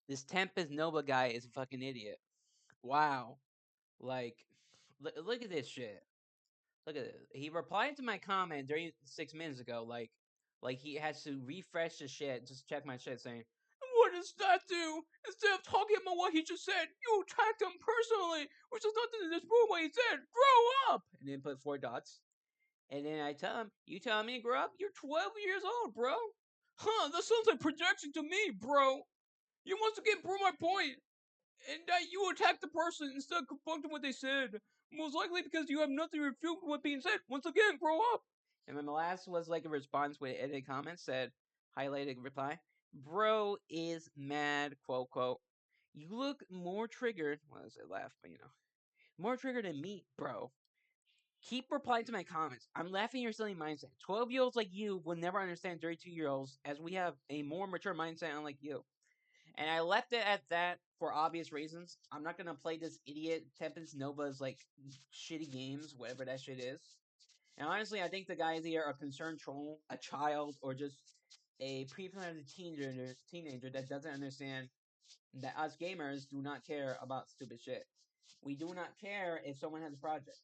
This Tempest Nova guy is a fucking idiot. Wow. Like, look at this shit. Look at it. He replied to my comment 36 minutes ago. Like he has to refresh the shit. Just check my shit saying, "What does that do? Instead of talking about what he just said, you attacked him personally, which is nothing to disprove what he said. Grow up!" And then put four dots. And then I tell him, "You telling me to grow up? You're 12 years old, bro." Huh? That sounds like projection to me, bro. You must have get prove my point, and that you attacked the person instead of confronting what they said. Most likely because you have nothing to refute what being said. Once again, grow up. And then the last was like a response with edited comments said, highlighted reply, "Bro is mad, quote, quote. You look more triggered," well, I said laugh, but more triggered than me, bro. Keep replying to my comments. I'm laughing at your silly mindset. 12-year-olds like you will never understand 32-year-olds as we have a more mature mindset unlike you. And I left it at that for obvious reasons. I'm not gonna play this idiot Tempest Nova's like shitty games, whatever that shit is. And honestly, I think the guy is either a concerned troll, a child, or just a pre-planted teenager that doesn't understand that us gamers do not care about stupid shit. We do not care if someone has a project.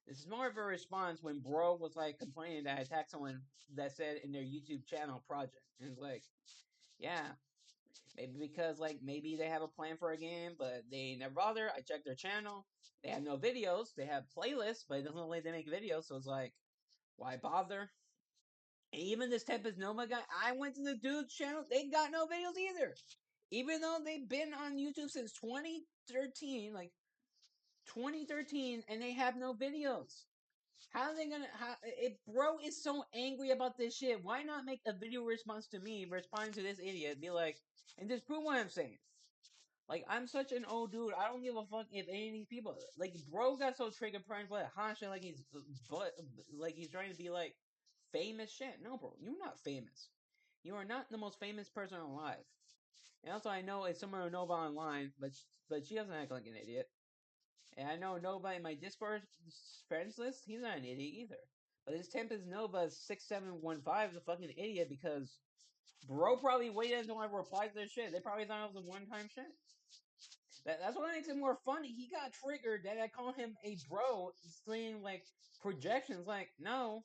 This is more of a response when Bro was like complaining that I attacked someone that said in their YouTube channel project. And it's like, yeah, maybe because like maybe they have a plan for a game, but they never bother. I checked their channel. They have no videos. They have playlists, but it doesn't look like they make videos. So it's like, why bother? And even this Tempest Nova guy, I went to the dude's channel. They got no videos either. Even though they've been on YouTube since 2013, like 2013, and they have no videos. How are they gonna? How if Bro is so angry about this shit? Why not make a video response to me, responding to this idiot, be like, and just prove what I'm saying? Like, I'm such an old dude. I don't give a fuck if any of these people. Like, Bro got so triggered, trying to play Hasha like but like he's trying to be like famous shit. No, bro, you're not famous. You are not the most famous person alive. And also, I know it's someone I know about online, but she doesn't act like an idiot. And I know nobody in my Discord friends list. He's not an idiot either. But this Tempest Nova 6715 is a fucking idiot because Bro probably waited until I replied to their shit. They probably thought it was a one-time shit. That's what makes it more funny. He got triggered that I call him a bro, saying like projections. Like, no,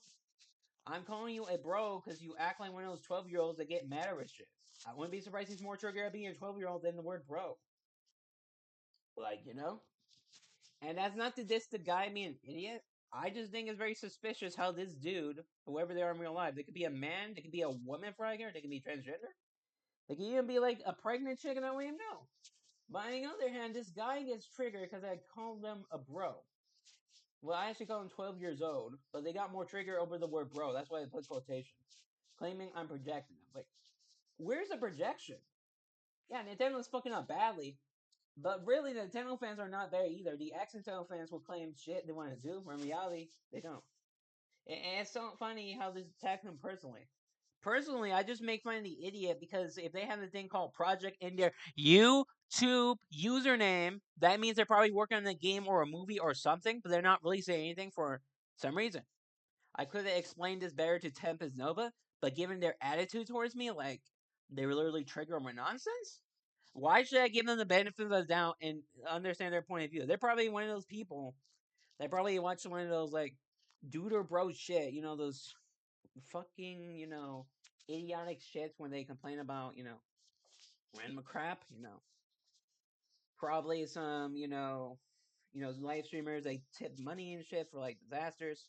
I'm calling you a bro because you act like one of those 12-year-olds that get mad at shit. I wouldn't be surprised he's more triggered at being a 12-year-old than the word bro. Like, And that's not to diss the guy being an idiot. I just think it's very suspicious how this dude, whoever they are in real life, they could be a man, they could be a woman for I care, they could be transgender, they could even be like a pregnant chick and I wouldn't even know. But on the other hand, this guy gets triggered because I called them a bro. Well, I actually call him 12 years old, but they got more trigger over the word bro. That's why I put quotations. Claiming I'm projecting them. Like, where's the projection? Yeah, Nintendo's fucking up badly, but really, the Nintendo fans are not there either. The ex-Nintendo fans will claim shit they want to do, but in reality, they don't. And it's so funny how this attacks them personally. Personally, I just make fun of the idiot because if they have a thing called project in their YouTube username, that means they're probably working on a game or a movie or something, but they're not really saying anything for some reason. I could have explained this better to Tempest Nova, but given their attitude towards me, like they were literally trigger my nonsense. Why should I give them the benefit of the doubt and understand their point of view? They're probably one of those people that probably watch one of those like dude or bro shit, those fucking, idiotic shits when they complain about, random crap, Probably some, live streamers they tip money and shit for like disasters.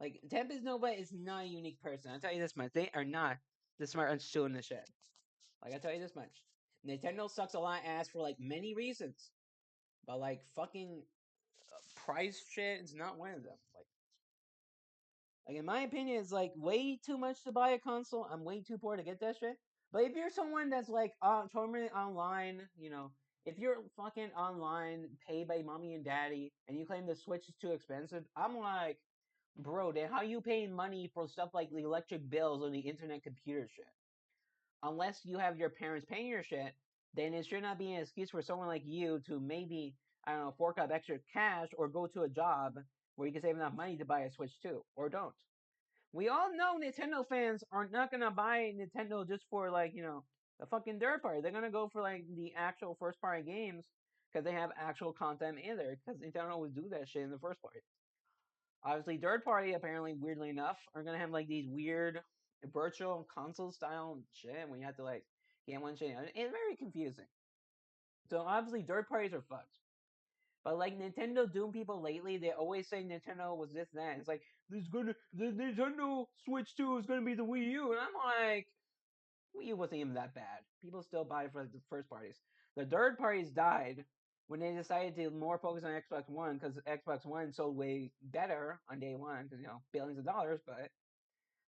Like Tempest Nova is not a unique person. I'll tell you this much. They are not the smart and still in the shed. Like I tell you this much. Nintendo sucks a lot ass for like many reasons. But like fucking price shit is not one of them. Like in my opinion, it's like way too much to buy a console. I'm way too poor to get that shit. But if you're someone that's like totally online, if you're fucking online, paid by mommy and daddy, and you claim the Switch is too expensive, I'm like, bro, then how you paying money for stuff like the electric bills or the internet computer shit? Unless you have your parents paying your shit, then it should not be an excuse for someone like you to maybe, I don't know, fork out extra cash or go to a job where you can save enough money to buy a Switch too, or don't. We all know Nintendo fans are not gonna buy Nintendo just for like, The fucking third party. They're gonna go for like the actual first party games because they have actual content in there. Because they don't always do that shit in the first place. Obviously, third party apparently weirdly enough are gonna have like these weird virtual console style shit where you have to like get one shit. It's very confusing. So obviously, third parties are fucked. But like Nintendo Doom people lately, they always say Nintendo was this that. It's like the Nintendo Switch 2 is gonna be the Wii U, and I'm like, Wii U wasn't even that bad. People still buy it for like, the first parties. The third parties died when they decided to more focus on Xbox One because Xbox One sold way better on day one because billions of dollars, but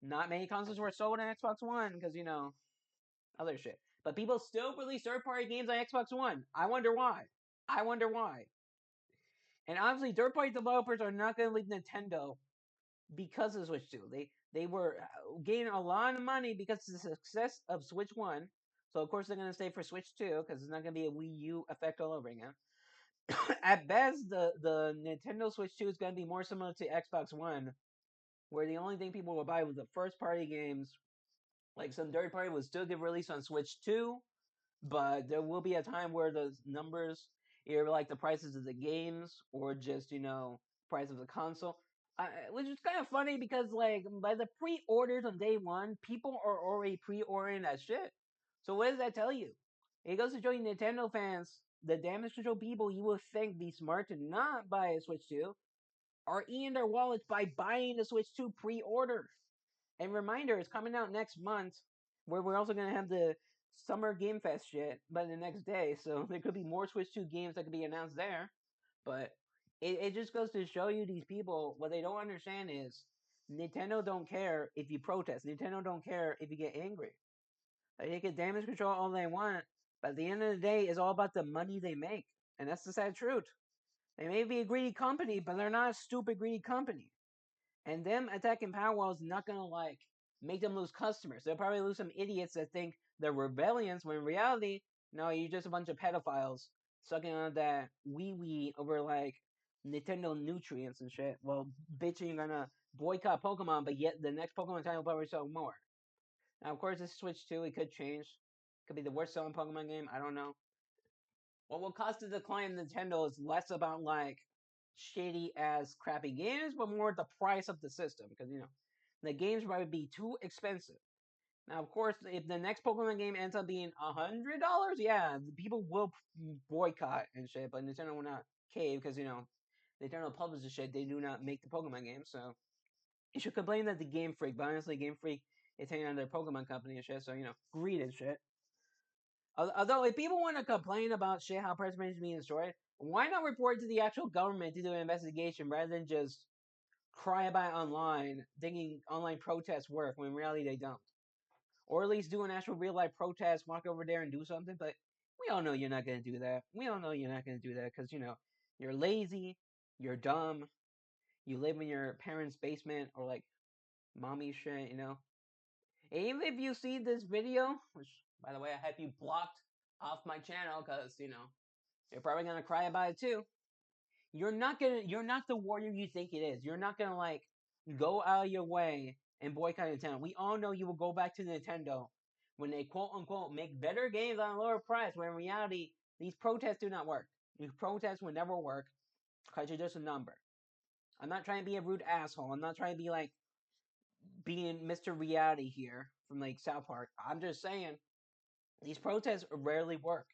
not many consoles were sold on Xbox One because other shit. But people still release third party games on Xbox One. I wonder why. I wonder why. And obviously, third party developers are not going to leave Nintendo because of Switch 2. They were gaining a lot of money because of the success of Switch 1. So of course they're going to stay for Switch 2 because it's not going to be a Wii U effect all over again. At best, the Nintendo Switch 2 is going to be more similar to Xbox One, where the only thing people will buy was the first party games. Like some third party will still get released on Switch 2, but there will be a time where the numbers, either like the prices of the games or just price of the console, which is kind of funny because like by the pre-orders on day one, people are already pre-ordering that shit. So what does that tell you? It goes to show you Nintendo fans, the damage control people you would think be smart to not buy a Switch 2 are eating their wallets by buying the Switch 2 pre-order. And reminder, it's coming out next month, where we're also gonna have the Summer Game Fest shit by the next day. So there could be more Switch 2 games that could be announced there. But it just goes to show you these people, what they don't understand is Nintendo don't care if you protest. Nintendo don't care if you get angry. They can damage control all they want, but at the end of the day, it's all about the money they make. And that's the sad truth. They may be a greedy company, but they're not a stupid greedy company. And them attacking Powerwall is not gonna like make them lose customers. They'll probably lose some idiots that think they're rebellions when in reality, no, you're just a bunch of pedophiles sucking on that wee wee over like Nintendo nutrients and shit. Well, bitch, you're gonna boycott Pokemon, but yet the next Pokemon title will probably sell more. Now, of course, this Switch 2, it could change. Could be the worst selling Pokemon game. I don't know. What will cause the decline in Nintendo is less about like shady ass crappy games, but more the price of the system because the games might be too expensive. Now, of course, if the next Pokemon game ends up being $100, yeah, people will boycott and shit, but Nintendo will not cave because Nintendo publishes shit. They do not make the Pokemon games, so you should complain that the Game Freak, but honestly, Game Freak is hanging on their Pokemon company and shit, so greed and shit. Although, if people want to complain about shit, how preservation is being destroyed, why not report to the actual government to do an investigation rather than just cry about it online, thinking online protests work when in reality they don't? Or at least do an actual real life protest, walk over there and do something. But we all know you're not going to do that. We all know you're not going to do that because, you're lazy, you're dumb, you live in your parents' basement or like mommy shit. Even if you see this video, which by the way I have you blocked off my channel because you're probably gonna cry about it too. You're not the warrior you think it is. You're not gonna like go out of your way and boycott Nintendo. We all know you will go back to Nintendo when they quote unquote make better games on a lower price. When in reality, these protests do not work. These protests will never work because you're just a number. I'm not trying to be a rude asshole. I'm not trying to be like being Mr. Reality here from like South Park. I'm just saying these protests rarely work.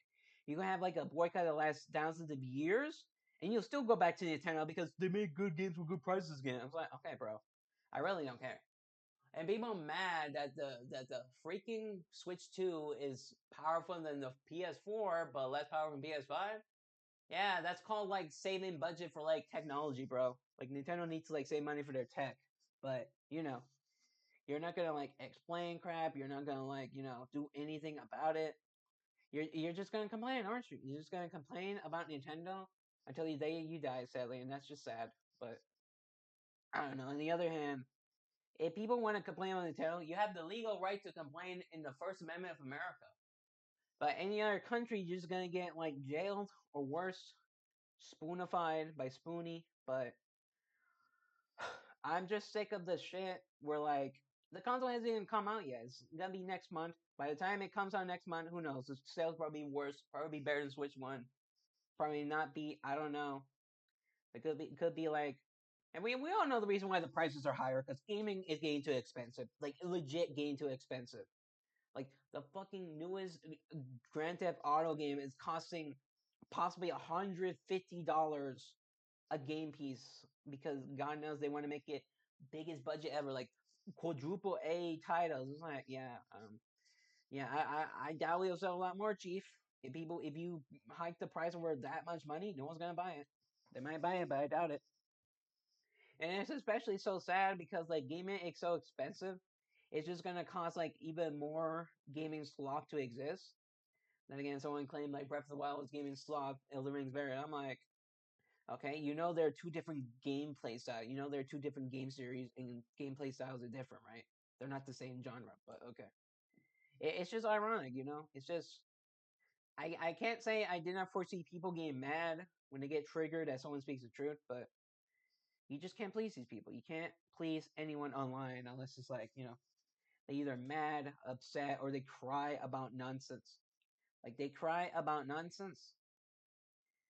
You can have like a boycott that lasts thousands of years, and you'll still go back to Nintendo because they make good games with good prices again. I was like, okay, bro, I really don't care. And people are mad that the freaking Switch 2 is powerful than the PS4, but less powerful than PS5. Yeah, that's called like saving budget for like technology, bro. Like Nintendo needs to like save money for their tech, but you're not gonna like explain crap. You're not gonna like do anything about it. You're just gonna complain, aren't you? You're just gonna complain about Nintendo until the day you die, sadly, and that's just sad. But I don't know. On the other hand, if people want to complain on Nintendo, you have the legal right to complain in the First Amendment of America. But any other country, you're just gonna get like jailed or worse, spoonified by Spoonie. But I'm just sick of the shit where like the console hasn't even come out yet. It's gonna be next month. By the time it comes out next month, who knows? The sales probably be worse, probably be better than Switch One, probably not be. I don't know. It could be like, and we all know the reason why the prices are higher because gaming is getting too expensive, like legit getting too expensive. Like the fucking newest Grand Theft Auto game is costing possibly $150 a game piece because God knows they want to make it biggest budget ever, like quadruple A titles. It's like, yeah, I doubt it'll sell a lot more, Chief. If you hike the price over that much money, no one's gonna buy it. They might buy it, but I doubt it. And it's especially so sad because like gaming is so expensive. It's just gonna cost like even more gaming slop to exist. Then again, someone claimed like Breath of the Wild was gaming slop, Elden Ring's better. I'm like, okay, you know there are two different gameplay styles. You know there are two different game series and gameplay styles are different, right? They're not the same genre, but okay. It's just ironic, you know. It's just I can't say I did not foresee people getting mad when they get triggered as someone speaks the truth, but you just can't please these people. You can't please anyone online unless it's like, they either mad, upset, or they cry about nonsense. Like they cry about nonsense.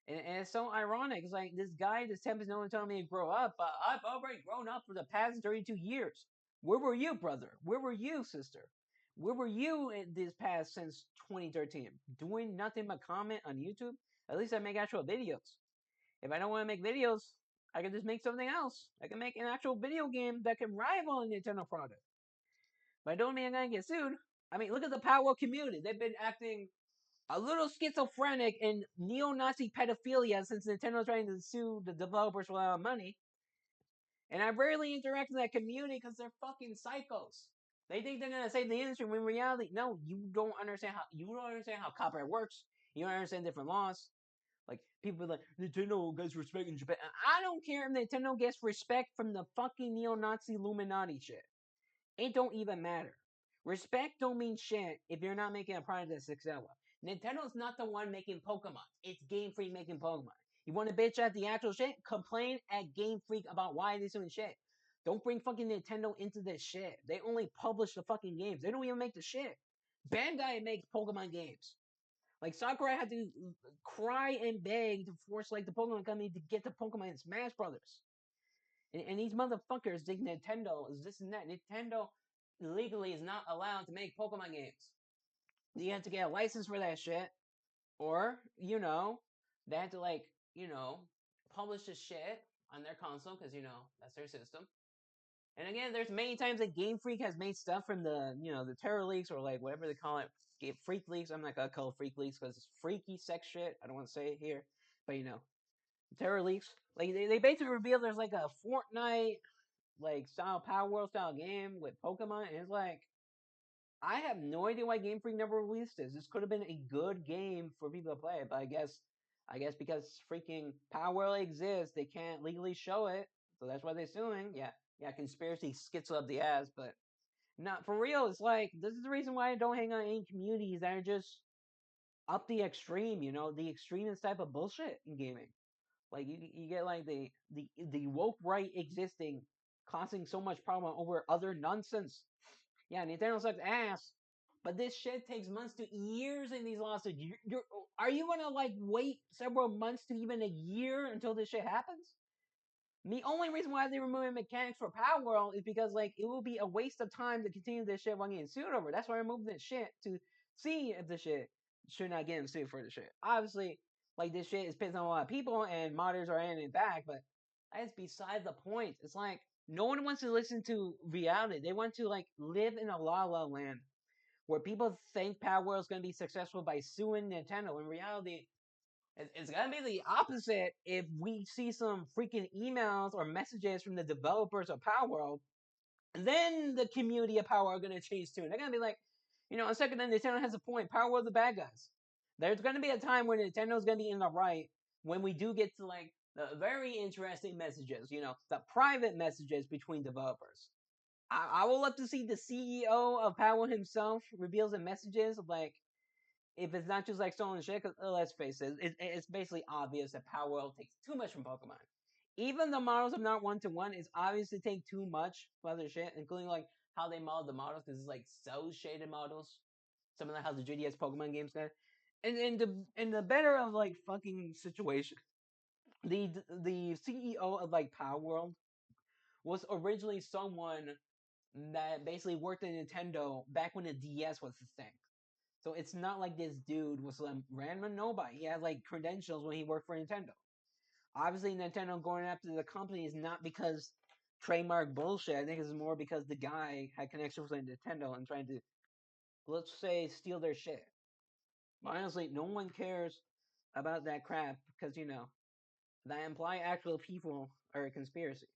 And it's so ironic. It's like this guy, this temp is no one telling me to grow up, but I've already grown up for the past 32 years. Where were you, brother? Where were you, sister? Where were you in this past since 2013? Doing nothing but comment on YouTube? At least I make actual videos. If I don't want to make videos, I can just make something else. I can make an actual video game that can rival a Nintendo product. But I don't mean I'm gonna get sued. I mean, look at the Power community. They've been acting a little schizophrenic and neo-Nazi pedophilia since Nintendo's trying to sue the developers for a lot of money. And I rarely interact with that community because they're fucking psychos. They think they're gonna save the industry when in reality, no, you don't understand how copyright works. You don't understand different laws. Like people be like Nintendo gets respect in Japan. I don't care if Nintendo gets respect from the fucking neo-Nazi Illuminati shit. It don't even matter. Respect don't mean shit if you're not making a product that's successful. Nintendo's not the one making Pokemon. It's Game Freak making Pokemon. You want to bitch at the actual shit? Complain at Game Freak about why they're doing shit. Don't bring fucking Nintendo into this shit. They only publish the fucking games. They don't even make the shit. Bandai makes Pokemon games. Like Sakurai had to cry and beg to force like the Pokemon company to get the Pokemon in Smash Brothers. And these motherfuckers think Nintendo is this and that. Nintendo legally is not allowed to make Pokemon games. You have to get a license for that shit. Or, they have to publish the shit on their console because, that's their system. And again, there's many times that Game Freak has made stuff from the terror leaks or like whatever they call it, freak leaks. I'm not gonna call it freak leaks because it's freaky sex shit. I don't want to say it here, but terror leaks. Like they basically reveal there's like a Fortnite like style Power World style game with Pokemon, and it's like I have no idea why Game Freak never released this. This could have been a good game for people to play, but I guess because freaking Power World exists, they can't legally show it, so that's why they're suing. Yeah, yeah, conspiracy schizo up the ass, but not for real. It's like this is the reason why I don't hang on any communities that are just up the extreme. The extremist type of bullshit in gaming. Like you get like the woke right existing, causing so much problem over other nonsense. Yeah, Nintendo sucks ass. But this shit takes months to years in these lawsuits. Are you gonna like wait several months to even a year until this shit happens? The only reason why they're removing mechanics for Power World is because like it will be a waste of time to continue this shit while getting sued over. That's why they're removing this shit to see if the shit should not get sued for the shit. Obviously, like this shit is pissing on a lot of people and modders are ending it back, but that's beside the point. It's like no one wants to listen to reality. They want to like live in a la la land where people think Power World is going to be successful by suing Nintendo. In reality, it's gonna be the opposite if we see some freaking emails or messages from the developers of Power World. Then the community of Power are gonna change tune. They're gonna be like, a second, then Nintendo has a point. Power World the bad guys. There's gonna be a time when Nintendo's gonna be in the right when we do get to like the very interesting messages, the private messages between developers. I will love to see the CEO of Power himself reveal the messages of like if it's not just like stolen shit, because let's face it, it's basically obvious that Power World takes too much from Pokemon. Even the models are not one to one. It's obviously take too much from other shit, including like how they model the models because it's like so shaded models. similar how the 3DS Pokemon games got. And in the better of like fucking situation, the CEO of like Power World was originally someone that basically worked at Nintendo back when the DS was the thing. So it's not like this dude was some random nobody. He had like credentials when he worked for Nintendo. Obviously, Nintendo going after the company is not because trademark bullshit. I think it's more because the guy had connections with Nintendo and trying to, let's say, steal their shit. But honestly, no one cares about that crap because, that imply actual people are a conspiracy.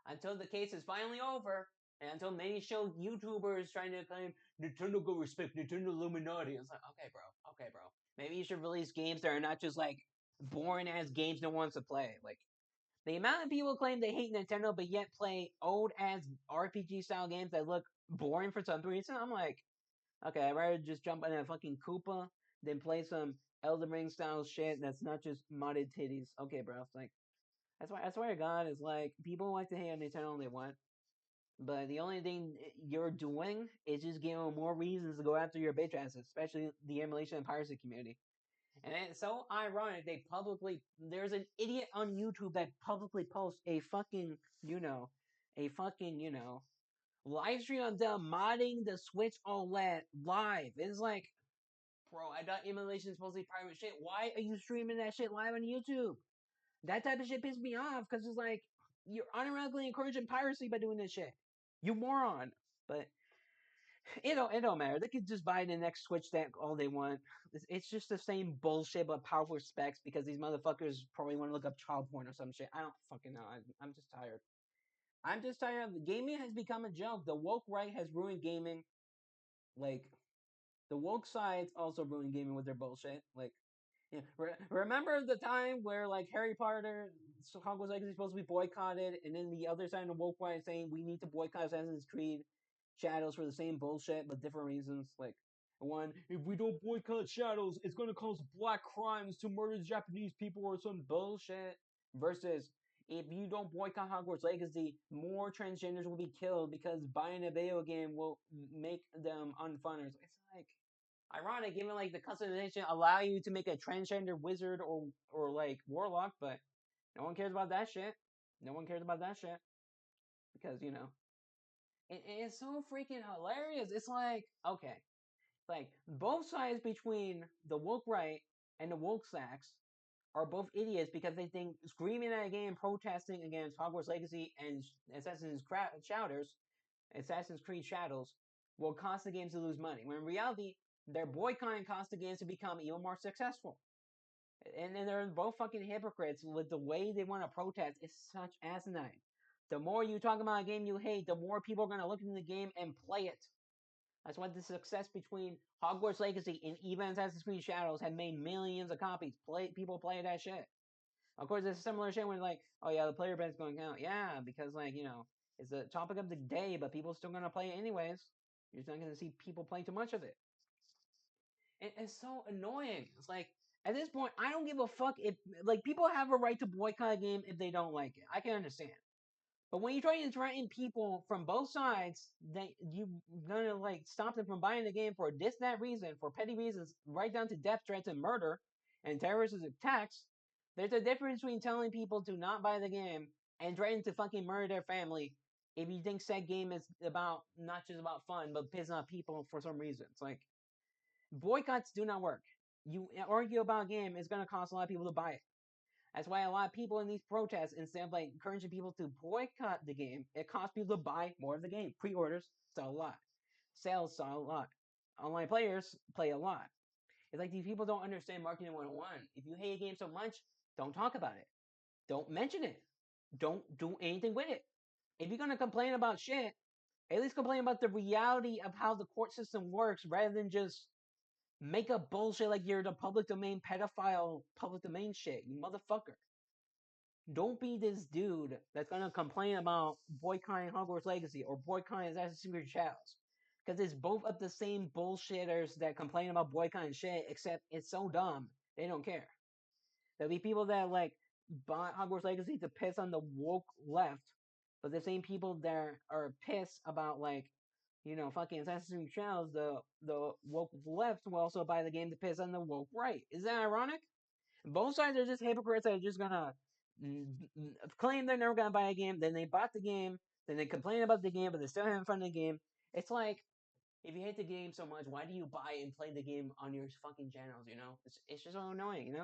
Until the case is finally over, and until many show YouTubers trying to claim Nintendo go respect Nintendo Illuminati. It's like, okay, bro. Maybe you should release games that are not just like boring ass games no one wants to play. Like the amount of people claim they hate Nintendo but yet play old ass RPG style games that look boring for some reason. I'm like, okay, I'd rather just jump in a fucking Koopa than play some Elden Ring style shit that's not just modded titties. Okay, bro. It's like that's why I swear to God, it's like people like to hate on Nintendo all they want, but the only thing you're doing is just giving them more reasons to go after your bitch asses, especially the emulation and piracy community. And it's so ironic they publicly there's an idiot on YouTube that publicly posts a fucking, live stream of them modding the Switch OLED live. It's like, bro, I thought emulation is supposed to be private shit. Why are you streaming that shit live on YouTube? That type of shit pisses me off because it's like you're unironically encouraging piracy by doing this shit. You moron. But it don't matter. They could just buy the next Switch deck all they want. It's just the same bullshit but powerful specs because these motherfuckers probably want to look up child porn or some shit. I don't fucking know. I'm just tired. I'm just tired of gaming has become a joke. The woke right has ruined gaming. Like the woke sides also ruined gaming with their bullshit. Like yeah. Remember the time where like Harry Potter, Hogwarts Legacy is supposed to be boycotted, and then the other side of the woke is saying we need to boycott Assassin's Creed Shadows for the same bullshit but different reasons. Like one, if we don't boycott Shadows, it's gonna cause black crimes to murder Japanese people or some bullshit. Versus if you don't boycott Hogwarts Legacy, more transgenders will be killed because buying a video game will make them unfunners. It's like ironic, given like the customization allow you to make a transgender wizard or like warlock, but no one cares about that shit. No one cares about that shit because it's so freaking hilarious. It's like okay, like both sides between the woke right and the woke sacks are both idiots because they think screaming at a game protesting against Hogwarts Legacy and Assassin's Creed Shadows will cause the games to lose money. When in reality, they're boycotting cost the games to become even more successful. And then they're both fucking hypocrites with the way they want to protest. It's such asinine. The more you talk about a game you hate, the more people are going to look into the game and play it. That's why the success between Hogwarts Legacy and even Assassin's Creed Shadows have made millions of copies. People play that shit. Of course, it's a similar shit when like, oh yeah, the player base going count. Yeah, because like it's the topic of the day, but people still gonna play it anyways. You're just not gonna see people playing too much of it. It's so annoying. It's like at this point, I don't give a fuck if like people have a right to boycott a game if they don't like it. I can understand. But when you try to threaten people from both sides, that you gonna like stop them from buying the game for this that reason, for petty reasons, right down to death threats and murder and terrorist attacks. There's a difference between telling people to not buy the game and threatening to fucking murder their family if you think said game is about not just about fun but pissing off people for some reason. It's like boycotts do not work. You argue about a game, it's gonna cost a lot of people to buy it. That's why a lot of people in these protests, instead of like encouraging people to boycott the game, it costs people to buy more of the game. Pre-orders sell a lot. Sales sell a lot. Online players play a lot. It's like these people don't understand marketing 101. If you hate a game so much, don't talk about it. Don't mention it. Don't do anything with it. If you're gonna complain about shit, at least complain about the reality of how the court system works rather than just make up bullshit like you're the public domain pedophile public domain shit, you motherfucker. Don't be this dude that's gonna complain about boycotting Hogwarts Legacy or boycotting Assassin's Creed Shadows. Because it's both of the same bullshitters that complain about boycotting shit, except it's so dumb, they don't care. There'll be people that like bought Hogwarts Legacy to piss on the woke left, but the same people that are pissed about like fucking Assassin's Creed Shadows, the woke left will also buy the game to piss on the woke right. Is that ironic? Both sides are just hypocrites that are just gonna claim they're never gonna buy a game, then they bought the game, then they complain about the game, but they're still having fun in the game. It's like, if you hate the game so much, why do you buy and play the game on your fucking channels? It's just so annoying.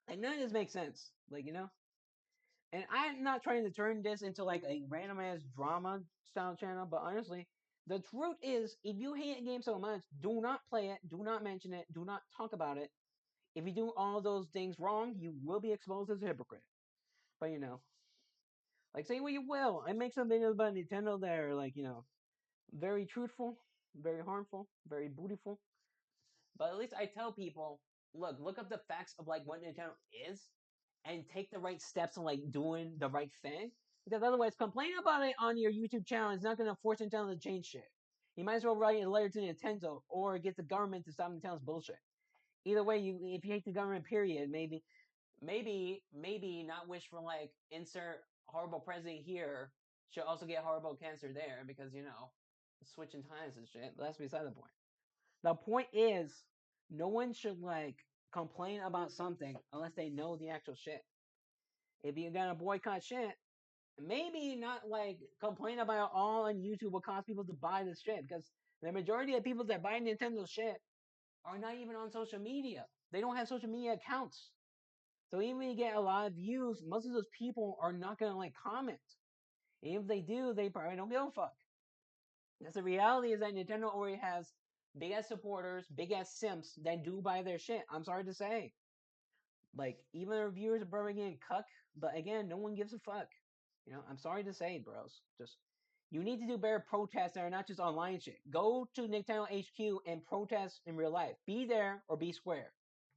Like, none of this makes sense. And I'm not trying to turn this into like a random ass drama style channel, but honestly, the truth is, if you hate a game so much, do not play it, do not mention it, do not talk about it. If you do all those things wrong, you will be exposed as a hypocrite. But like, say what you will. I make some videos about Nintendo that are like, very truthful, very harmful, very bootyful. But at least I tell people, look up the facts of like what Nintendo is, and take the right steps in like doing the right thing. Because otherwise, complaining about it on your YouTube channel is not going to force Nintendo to change shit. You might as well write a letter to Nintendo or get the government to stop Nintendo's bullshit. Either way, if you hate the government, period, maybe not wish for like insert horrible president here should also get horrible cancer there because switching times and shit. But that's beside the point. The point is, no one should like complain about something unless they know the actual shit. If you're gonna boycott shit, maybe not like complain about all on YouTube will cause people to buy this shit because the majority of people that buy Nintendo shit are not even on social media. They don't have social media accounts. So even when you get a lot of views, most of those people are not gonna like comment. And if they do, they probably don't give a fuck. Because the reality is that Nintendo already has big ass supporters, big ass simps that do buy their shit. I'm sorry to say. Like, even the reviewers are probably getting cuck, but again, no one gives a fuck. I'm sorry to say, bros. Just, you need to do better protests that are not just online shit. Go to Nintendo HQ and protest in real life. Be there or be square.